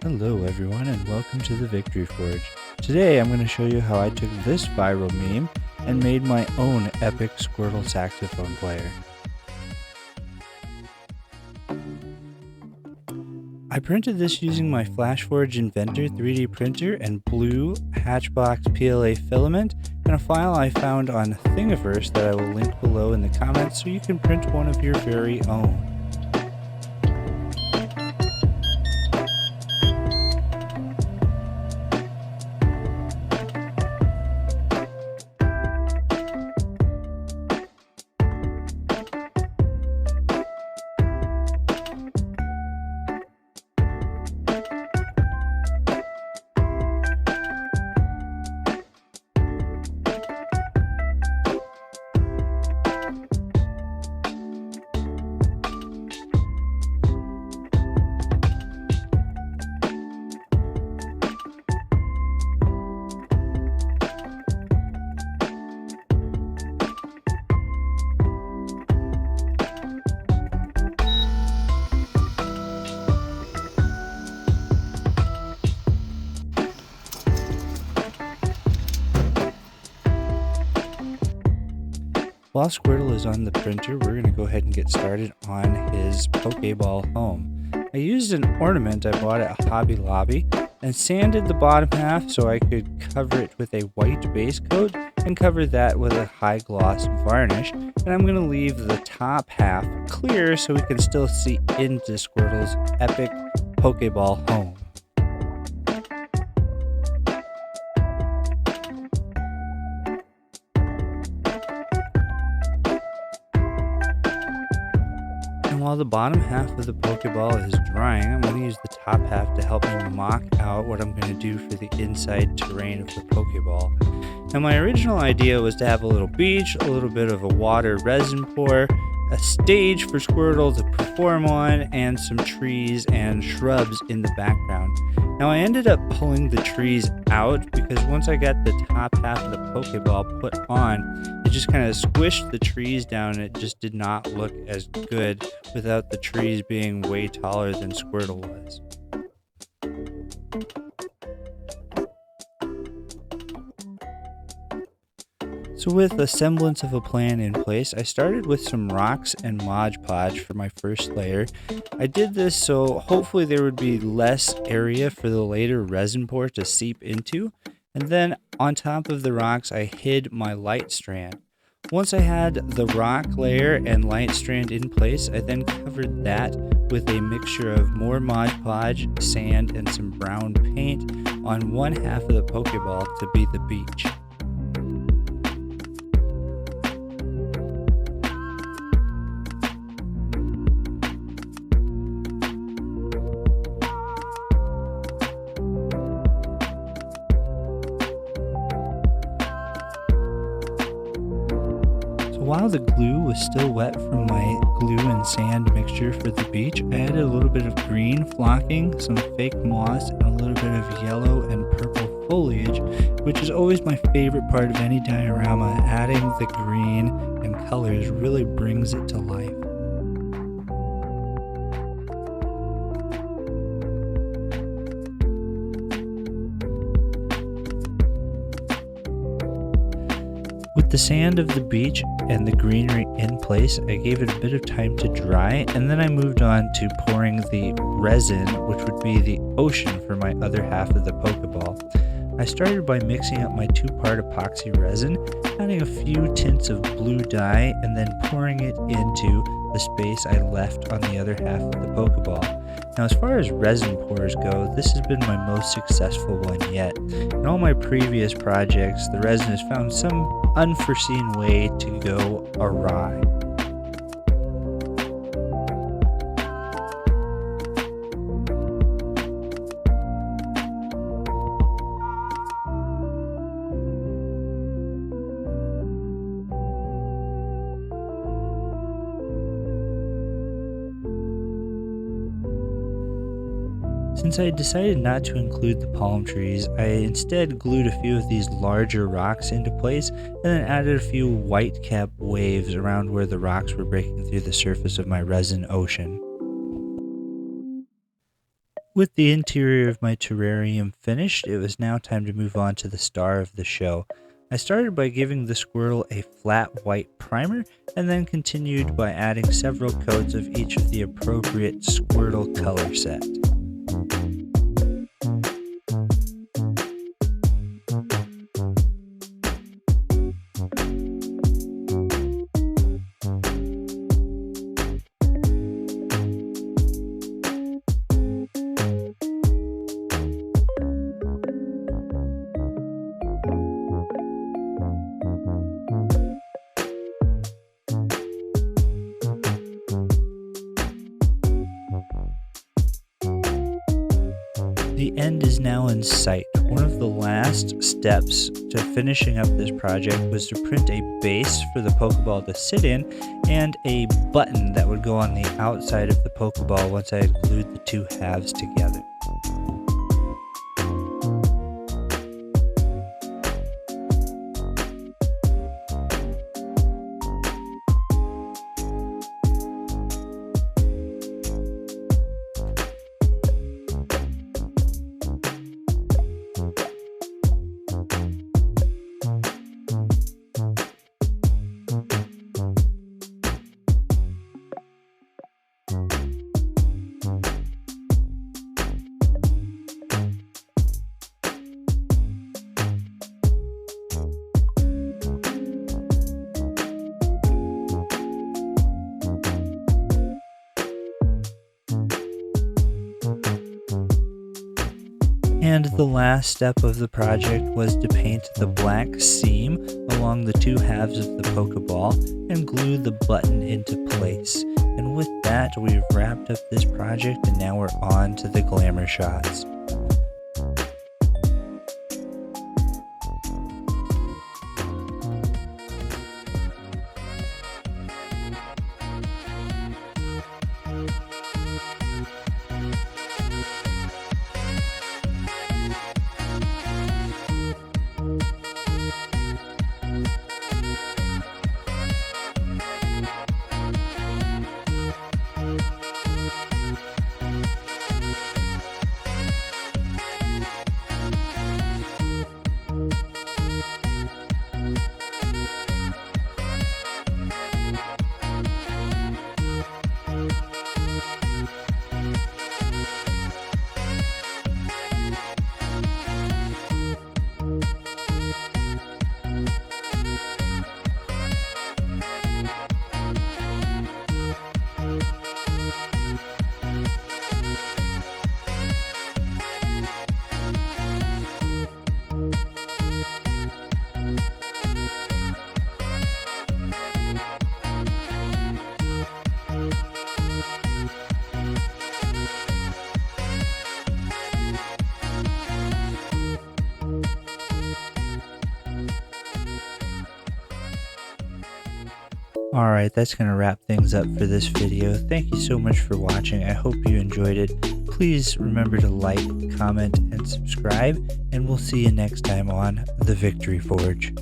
Hello everyone and welcome to the Victory Forge. Today I'm going to show you how I took this viral meme and made my own Epic Squirtle saxophone player. I printed this using my FlashForge Inventor 3D printer and blue Hatchbox PLA filament and a file I found on Thingiverse that I will link below in the comments so you can print one of your very own. While Squirtle is on the printer, we're going to go ahead and get started on his Pokeball home. I used an ornament I bought at Hobby Lobby and sanded the bottom half so I could cover it with a white base coat and cover that with a high gloss varnish. And I'm going to leave the top half clear so we can still see into Squirtle's epic Pokeball home. And while the bottom half of the Pokeball is drying, I'm going to use the top half to help me mock out what I'm going to do for the inside terrain of the Pokeball. Now my original idea was to have a little beach, a little bit of a water resin pour, a stage for Squirtle to perform on, and some trees and shrubs in the background. Now I ended up pulling the trees out because once I got the top half of the Pokeball put on, it just kind of squished the trees down and it just did not look as good without the trees being way taller than Squirtle was. So with a semblance of a plan in place, I started with some rocks and Mod Podge for my first layer. I did this so hopefully there would be less area for the later resin pour to seep into. And then on top of the rocks, I hid my light strand. Once I had the rock layer and light strand in place, I then covered that with a mixture of more Mod Podge, sand, and some brown paint on one half of the Pokeball to be the beach. While the glue was still wet from my glue and sand mixture for the beach, I added a little bit of green flocking, some fake moss, and a little bit of yellow and purple foliage, which is always my favorite part of any diorama. Adding the green and colors really brings it to life. With the sand of the beach and the greenery in place, I gave it a bit of time to dry, and then I moved on to pouring the resin, which would be the ocean for my other half of the Pokeball. I started by mixing up my two-part epoxy resin, adding a few tints of blue dye, and then pouring it into the space I left on the other half of the Pokeball. Now as far as resin pours go, this has been my most successful one yet. In all my previous projects, the resin has found some unforeseen way to go awry. Since I decided not to include the palm trees, I instead glued a few of these larger rocks into place and then added a few white cap waves around where the rocks were breaking through the surface of my Resin Ocean. With the interior of my terrarium finished, it was now time to move on to the star of the show. I started by giving the squirrel a flat white primer and then continued by adding several coats of each of the appropriate Squirtle color set. The end is now in sight. One of the last steps to finishing up this project was to print a base for the Pokeball to sit in and a button that would go on the outside of the Pokeball once I had glued the two halves together. And the last step of the project was to paint the black seam along the two halves of the Pokeball and glue the button into place. And with that, we've wrapped up this project and now we're on to the glamour shots. Alright, that's going to wrap things up for this video. Thank you so much for watching. I hope you enjoyed it. Please remember to like, comment, and subscribe, and we'll see you next time on The Victory Forge.